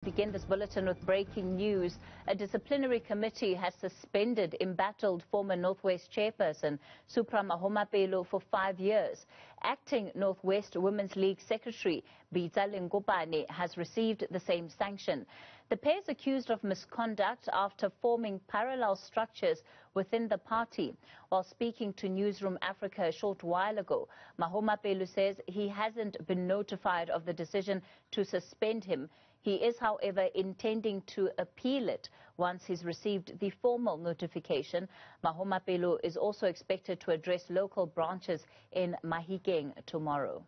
Begin this bulletin with breaking news. A disciplinary committee has suspended embattled former Northwest chairperson Supra Mahumapelo for 5 years. Acting Northwest Women's League secretary Bitsa Lenkopane has received the same sanction. The pair is accused of misconduct after forming parallel structures within the party. While speaking to Newsroom Africa a short while ago, Mahumapelo says he hasn't been notified of the decision to suspend him. He is, however, intending to appeal it once he's received the formal notification. Mahumapelo is also expected to address local branches in Mahikeng tomorrow.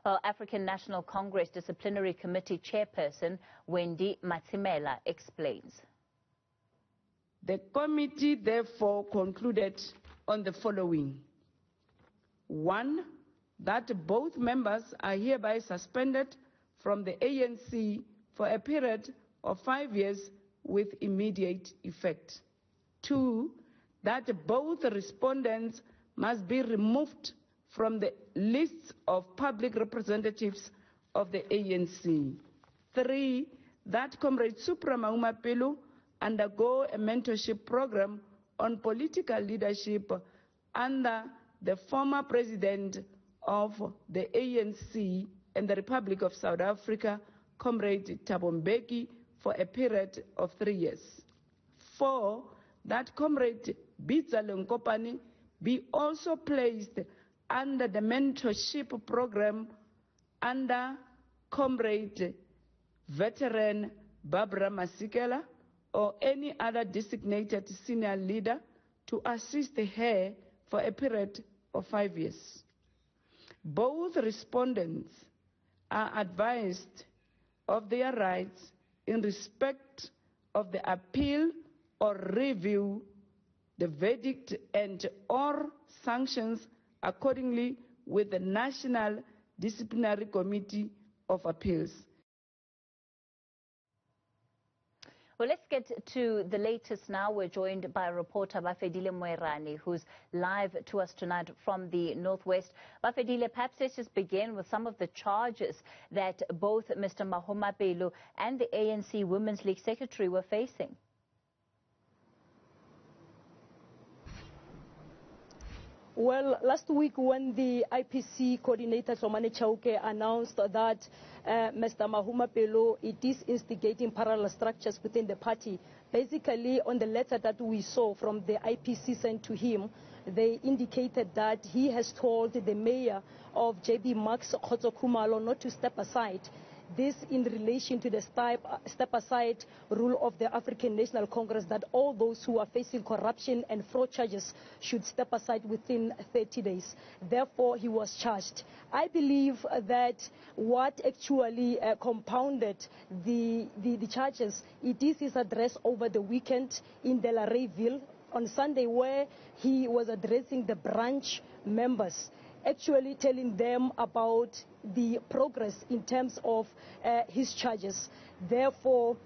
Well, African National Congress Disciplinary Committee Chairperson Wendy Matsimela explains. The committee therefore concluded on the following. 1. That both members are hereby suspended from the ANC for a period of 5 years with immediate effect. 2. That both respondents must be removed from the lists of public representatives of the ANC. 3. That Comrade Supra Mahumapelo undergo a mentorship program on political leadership under the former president of the ANC and the Republic of South Africa, Comrade Thabo Mbeki, for a period of 3 years. 4. That Comrade Bitsa Lenkopane be also placed under the mentorship program under Comrade Veteran Barbara Masekela or any other designated senior leader to assist her for a period of 5 years. Both respondents are advised of their rights in respect of the appeal or review the verdict and/or sanctions accordingly with the National Disciplinary Committee of Appeals. Well, let's get to the latest now. We're joined by reporter Bafedile Moerane, who's live to us tonight from the Northwest. Bafedile, perhaps let's just begin with some of the charges that both Mr. Mahumapelo and the ANC Women's League secretary were facing. Well, last week when the IPC coordinator Hlomane Chauke announced that Mr. Mahumapelo is instigating parallel structures within the party, basically on the letter that we saw from the IPC sent to him, they indicated that he has told the mayor of JB Max Khotso Khumalo not to step aside. This in relation to the step-aside rule of the African National Congress that all those who are facing corruption and fraud charges should step aside within 30 days. Therefore, he was charged. I believe that what actually compounded the charges, it is his address over the weekend in Delareyville on Sunday, where he was addressing the branch members, actually telling them about the progress in terms of his charges. Therefore,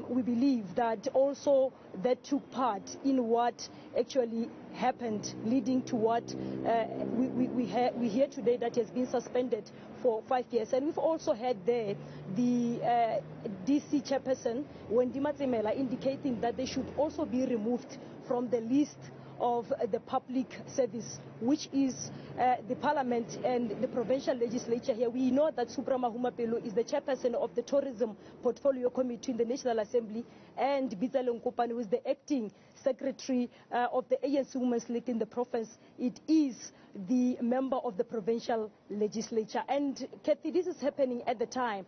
we believe that also that took part in what actually happened, leading to what we hear today, that he has been suspended for 5 years. And we've also had there the DC chairperson, Wendy Matsimela, indicating that they should also be removed from the list of the public service, which is the parliament and the provincial legislature here. We know that Supra Mahumapelo is the chairperson of the tourism portfolio committee in the National Assembly, and Bitsa Lenkopane, who is the acting secretary of the ANC Women's League in the province. It is the member of the provincial legislature. And Kathy, this is happening at the time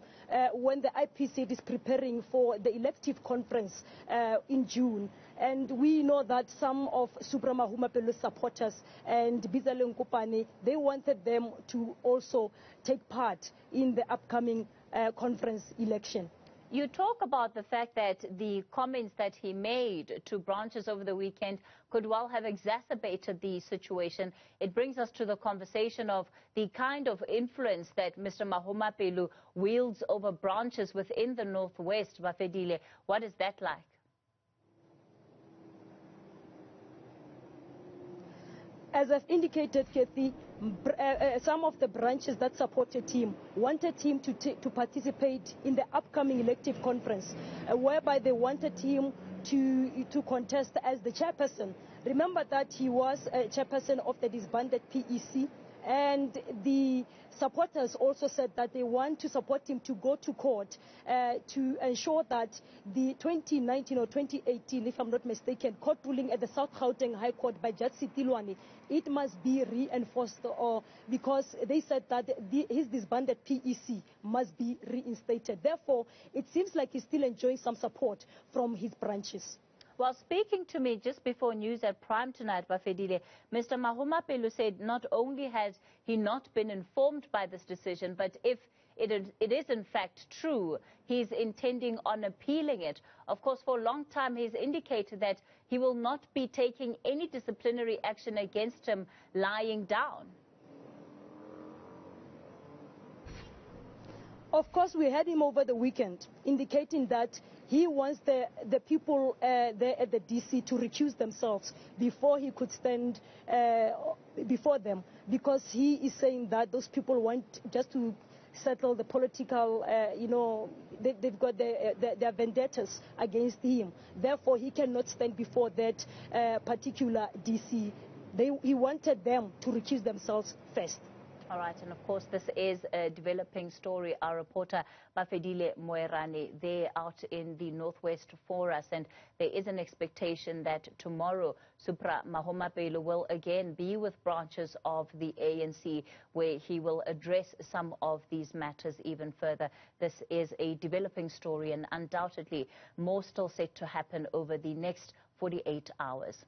when the IPC is preparing for the elective conference in June. And we know that some of Supra Mahumapelo's supporters and Bitsa Lenkopane, they wanted them to also take part in the upcoming conference election. You talk about the fact that the comments that he made to branches over the weekend could well have exacerbated the situation. It brings us to the conversation of the kind of influence that Mr. Mahumapelo wields over branches within the Northwest. Bafedile, what is that like? As I've indicated, Kathy, some of the branches that supported him wanted him to participate in the upcoming elective conference, whereby they wanted him to contest as the chairperson. Remember that he was a chairperson of the disbanded PEC, and the supporters also said that they want to support him to go to court to ensure that the 2019 or 2018, if I'm not mistaken, court ruling at the South Gauteng High Court by Judge Sitilwane, it must be reinforced, or because they said that his disbanded PEC must be reinstated. Therefore, it seems like he's still enjoying some support from his branches. Well, speaking to me just before news at Prime tonight, Bafedile, Mr. Mahumapelo said not only has he not been informed by this decision, but if it is in fact true, he's intending on appealing it. Of course, for a long time, he's indicated that he will not be taking any disciplinary action against him lying down. Of course, we had him over the weekend indicating that he wants the people there at the DC to recuse themselves before he could stand before them, because he is saying that those people want just to settle the political, they've got their vendettas against him. Therefore, he cannot stand before that particular DC. He wanted them to recuse themselves first. All right, and of course, this is a developing story. Our reporter, Bafedile Moerane, they're out in the Northwest for us, and there is an expectation that tomorrow, Supra Mahumapelo will again be with branches of the ANC, where he will address some of these matters even further. This is a developing story, and undoubtedly more still set to happen over the next 48 hours.